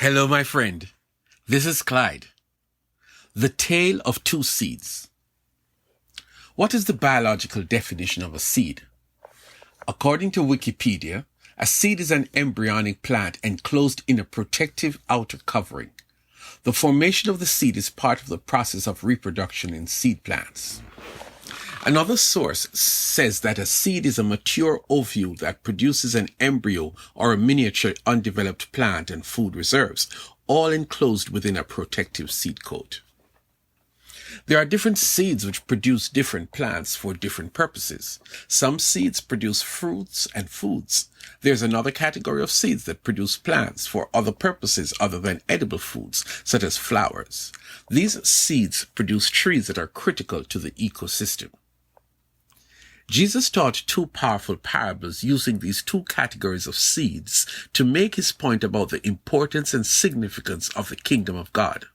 Hello, my friend. This is Clyde. The Tale of Two Seeds. What is the biological definition of a seed? According to Wikipedia, a seed is an embryonic plant enclosed in a protective outer covering. The formation of the seed is part of the process of reproduction in seed plants. Another source says that a seed is a mature ovule that produces an embryo or a miniature undeveloped plant and food reserves, all enclosed within a protective seed coat. There are different seeds which produce different plants for different purposes. Some seeds produce fruits and foods. There's another category of seeds that produce plants for other purposes other than edible foods, such as flowers. These seeds produce trees that are critical to the ecosystem. Jesus taught two powerful parables using these two categories of seeds to make his point about the importance and significance of the kingdom of God.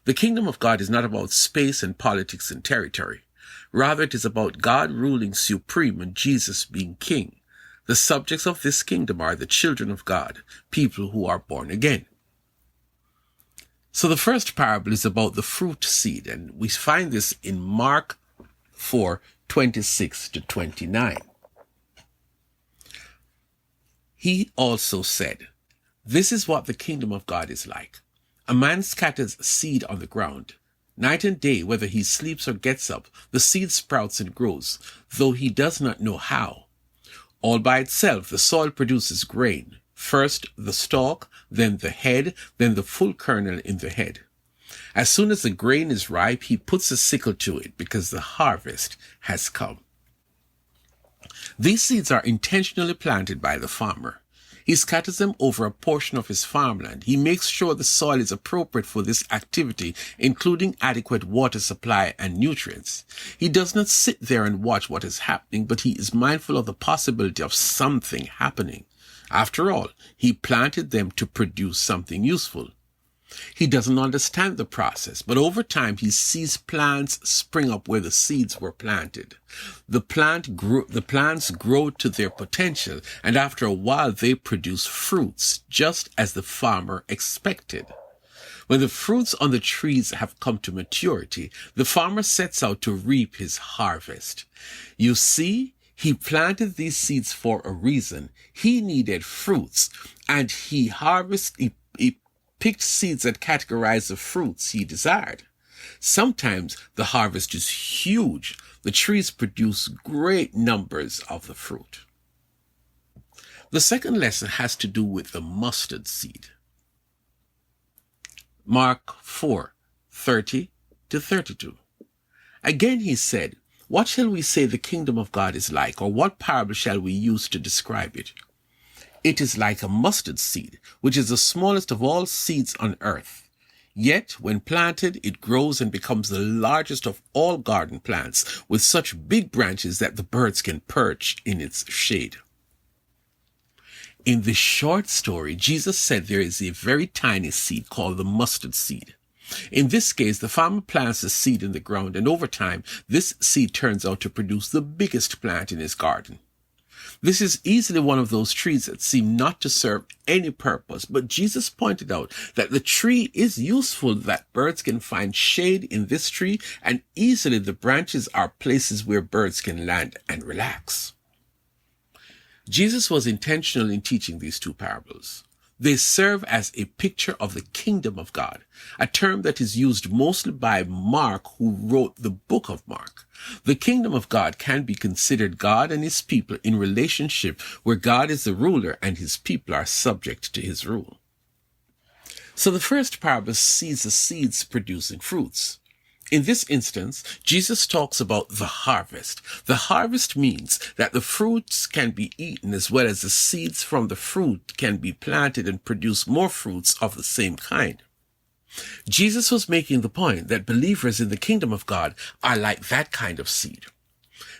The kingdom of God is not about space and politics and territory. Rather, it is about God ruling supreme and Jesus being king. The subjects of this kingdom are the children of God, people who are born again. So the first parable is about the fruit seed, and we find this in Mark 4:26 to 29. He also said, "This is what the kingdom of God is like. A man scatters seed on the ground. Night and day, whether he sleeps or gets up, the seed sprouts and grows, though he does not know how. All by itself, the soil produces grain. First the stalk, then the head, then the full kernel in the head. As soon as the grain is ripe, he puts a sickle to it because the harvest has come." These seeds are intentionally planted by the farmer. He scatters them over a portion of his farmland. He makes sure the soil is appropriate for this activity, including adequate water supply and nutrients. He does not sit there and watch what is happening, but he is mindful of the possibility of something happening. After all, he planted them to produce something useful. He doesn't understand the process, but over time he sees plants spring up where the seeds were planted. The plants grow to their potential, and after a while they produce fruits, just as the farmer expected. When the fruits on the trees have come to maturity, the farmer sets out to reap his harvest. You see, he planted these seeds for a reason. He needed fruits, and he picked seeds that categorize the fruits he desired. Sometimes the harvest is huge. The trees produce great numbers of the fruit. The second lesson has to do with the mustard seed. Mark 4:30 to 32. Again he said, "What shall we say the kingdom of God is like, or what parable shall we use to describe it? It is like a mustard seed, which is the smallest of all seeds on earth. Yet, when planted, it grows and becomes the largest of all garden plants, with such big branches that the birds can perch in its shade." In this short story, Jesus said there is a very tiny seed called the mustard seed. In this case, the farmer plants the seed in the ground, and over time, this seed turns out to produce the biggest plant in his garden. This is easily one of those trees that seem not to serve any purpose, but Jesus pointed out that the tree is useful, that birds can find shade in this tree, and easily the branches are places where birds can land and relax. Jesus was intentional in teaching these two parables. They serve as a picture of the kingdom of God, a term that is used mostly by Mark, who wrote the book of Mark. The kingdom of God can be considered God and his people in relationship where God is the ruler and his people are subject to his rule. So the first parable sees the seeds producing fruits. In this instance, Jesus talks about the harvest. The harvest means that the fruits can be eaten as well as the seeds from the fruit can be planted and produce more fruits of the same kind. Jesus was making the point that believers in the kingdom of God are like that kind of seed.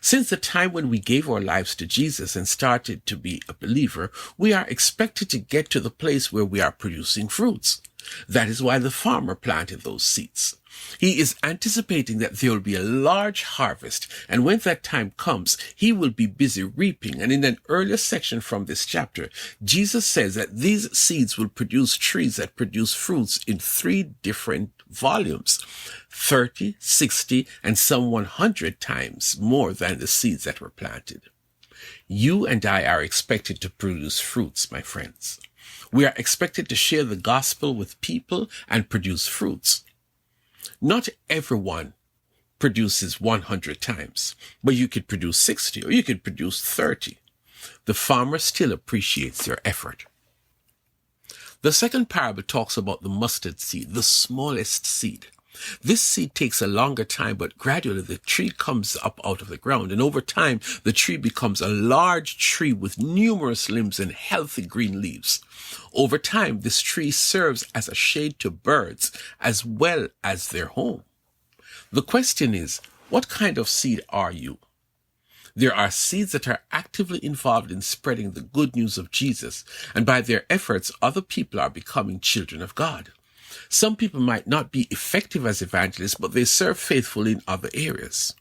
Since the time when we gave our lives to Jesus and started to be a believer, we are expected to get to the place where we are producing fruits. That is why the farmer planted those seeds. He is anticipating that there will be a large harvest, and when that time comes, he will be busy reaping. And in an earlier section from this chapter, Jesus says that these seeds will produce trees that produce fruits in 3 different volumes, 30, 60, and some 100 times more than the seeds that were planted. You and I are expected to produce fruits, my friends. We are expected to share the gospel with people and produce fruits. Not everyone produces 100 times, but you could produce 60 or you could produce 30. The farmer still appreciates your effort. The second parable talks about the mustard seed, the smallest seed. This seed takes a longer time, but gradually the tree comes up out of the ground, and over time the tree becomes a large tree with numerous limbs and healthy green leaves. Over time, this tree serves as a shade to birds as well as their home. The question is, what kind of seed are you? There are seeds that are actively involved in spreading the good news of Jesus, and by their efforts, other people are becoming children of God. Some people might not be effective as evangelists, but they serve faithfully in other areas.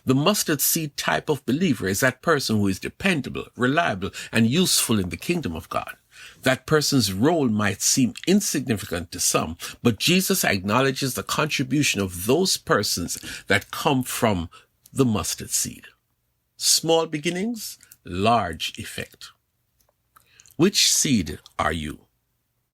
The mustard seed type of believer is that person who is dependable, reliable, and useful in the kingdom of God. That person's role might seem insignificant to some, but Jesus acknowledges the contribution of those persons that come from the mustard seed. Small beginnings, large effect. Which seed are you?